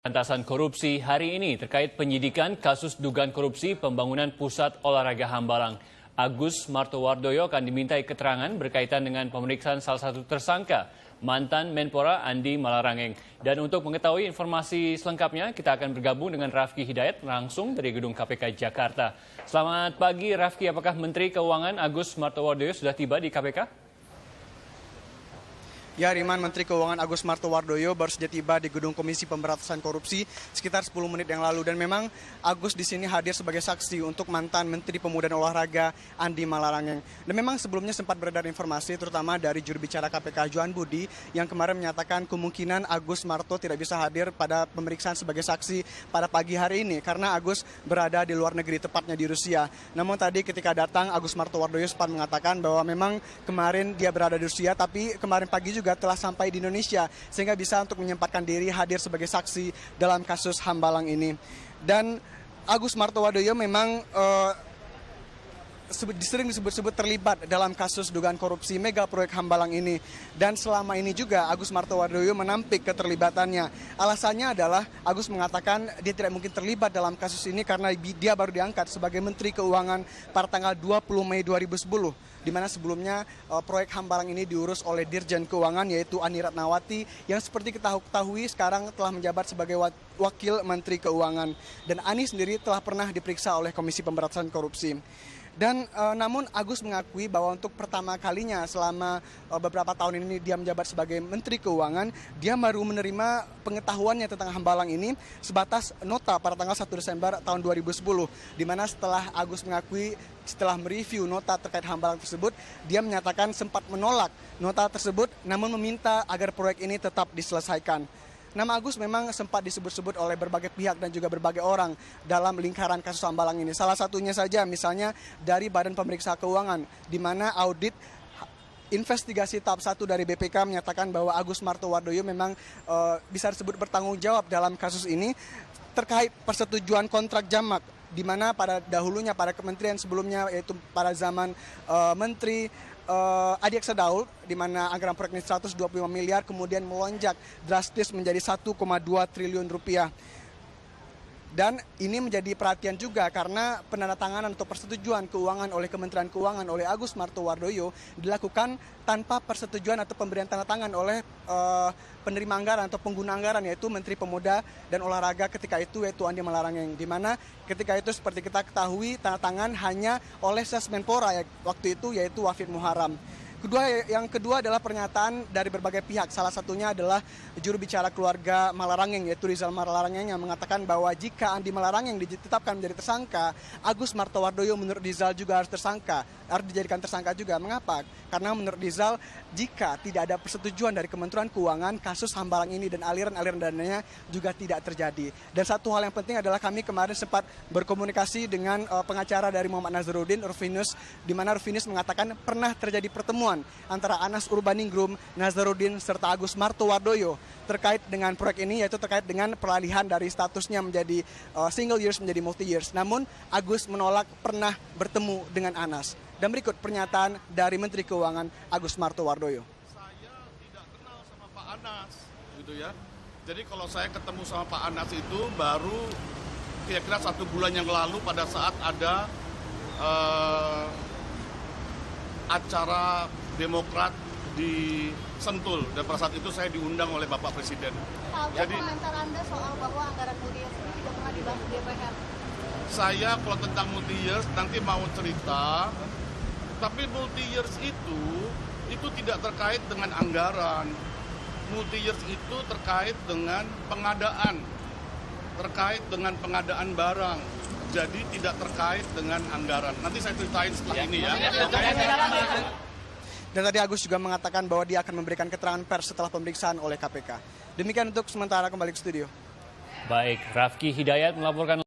Pemberantasan korupsi hari ini terkait penyidikan kasus dugaan korupsi pembangunan pusat olahraga Hambalang. Agus Martowardoyo akan dimintai keterangan berkaitan dengan pemeriksaan salah satu tersangka, mantan Menpora Andi Malarangeng. Dan untuk mengetahui informasi selengkapnya, kita akan bergabung dengan Rafki Hidayat langsung dari Gedung KPK Jakarta. Selamat pagi Rafki, apakah Menteri Keuangan Agus Martowardoyo sudah tiba di KPK? Ya, Riman, Menteri Keuangan Agus Martowardoyo baru saja tiba di Gedung Komisi Pemberantasan Korupsi sekitar 10 menit yang lalu. Dan memang Agus di sini hadir sebagai saksi untuk mantan Menteri Pemuda dan Olahraga Andi Malarangeng. Dan memang sebelumnya sempat beredar informasi terutama dari juru bicara KPK Johan Budi yang kemarin menyatakan kemungkinan Agus Marto tidak bisa hadir pada pemeriksaan sebagai saksi pada pagi hari ini karena Agus berada di luar negeri, tepatnya di Rusia. Namun tadi ketika datang Agus Martowardoyo sempat mengatakan bahwa memang kemarin dia berada di Rusia, tapi kemarin pagi juga telah sampai di Indonesia sehingga bisa untuk menyempatkan diri hadir sebagai saksi dalam kasus Hambalang ini. Dan Agus Martowardoyo memang sering disebut-sebut terlibat dalam kasus dugaan korupsi mega proyek Hambalang ini. Dan selama ini juga Agus Martowardoyo menampik keterlibatannya. Alasannya adalah Agus mengatakan dia tidak mungkin terlibat dalam kasus ini karena dia baru diangkat sebagai Menteri Keuangan pada tanggal 20 Mei 2010. Di mana sebelumnya proyek Hambalang ini diurus oleh Dirjen Keuangan yaitu Ani Ratnawati yang seperti kita ketahui sekarang telah menjabat sebagai Wakil Menteri Keuangan. Dan Ani sendiri telah pernah diperiksa oleh Komisi Pemberantasan Korupsi. Dan namun Agus mengakui bahwa untuk pertama kalinya selama beberapa tahun ini dia menjabat sebagai Menteri Keuangan, dia baru menerima pengetahuannya tentang Hambalang ini sebatas nota pada tanggal 1 Desember tahun 2010. Di mana setelah Agus mengakui setelah mereview nota terkait Hambalang tersebut, dia menyatakan sempat menolak nota tersebut namun meminta agar proyek ini tetap diselesaikan. Nama Agus memang sempat disebut-sebut oleh berbagai pihak dan juga berbagai orang dalam lingkaran kasus Hambalang ini. Salah satunya saja misalnya dari Badan Pemeriksa Keuangan, di mana audit investigasi tahap 1 dari BPK menyatakan bahwa Agus Martowardoyo memang bisa disebut bertanggung jawab dalam kasus ini terkait persetujuan kontrak jamak, di mana pada dahulunya pada kementerian sebelumnya yaitu pada zaman Menteri Adi Aksa-Daud, di mana anggaran proyek ini 125 miliar kemudian melonjak drastis menjadi 1,2 triliun rupiah. Dan ini menjadi perhatian juga karena penandatanganan atau persetujuan keuangan oleh Kementerian Keuangan oleh Agus Martowardoyo dilakukan tanpa persetujuan atau pemberian tanda tangan oleh penerima anggaran atau pengguna anggaran yaitu Menteri Pemuda dan Olahraga ketika itu yaitu Andi Malarangeng. Di mana ketika itu seperti kita ketahui tanda tangan hanya oleh Menpora waktu itu yaitu Wafid Muharram. Yang kedua adalah pernyataan dari berbagai pihak. Salah satunya adalah juru bicara keluarga Malarangeng yaitu Rizal Malarangeng yang mengatakan bahwa jika Andi Malarangeng ditetapkan menjadi tersangka, Agus Martowardoyo menurut Rizal juga harus dijadikan tersangka juga. Mengapa? Karena menurut Rizal jika tidak ada persetujuan dari Kementerian Keuangan, kasus Hambalang ini dan aliran-aliran dananya juga tidak terjadi. Dan satu hal yang penting adalah kami kemarin sempat berkomunikasi dengan pengacara dari Muhammad Nazarudin, Rufinus, di mana Rufinus mengatakan pernah terjadi pertemuan antara Anas Urbaningrum, Nazarudin, serta Agus Martowardoyo terkait dengan proyek ini, yaitu terkait dengan peralihan dari statusnya menjadi single years menjadi multi years. Namun Agus menolak pernah bertemu dengan Anas. Dan berikut pernyataan dari Menteri Keuangan Agus Martowardoyo. Saya tidak kenal sama Pak Anas, gitu ya. Jadi kalau saya ketemu sama Pak Anas itu baru kira-kira 1 bulan yang lalu pada saat ada acara Demokrat di Sentul, dan pada saat itu saya diundang oleh Bapak Presiden. Jadi komentar Anda soal bahwa anggaran multi-years ini tidak pernah dibahas di DPR? Saya kalau tentang multi-years nanti mau cerita, tapi multi-years itu tidak terkait dengan anggaran. Multi-years itu terkait dengan pengadaan, terkait dengan pengadaan barang. Jadi tidak terkait dengan anggaran. Nanti saya ceritain setelah ini ya. Dan tadi Agus juga mengatakan bahwa dia akan memberikan keterangan pers setelah pemeriksaan oleh KPK. Demikian untuk sementara, kembali ke studio. Baik, Rafki Hidayat melaporkan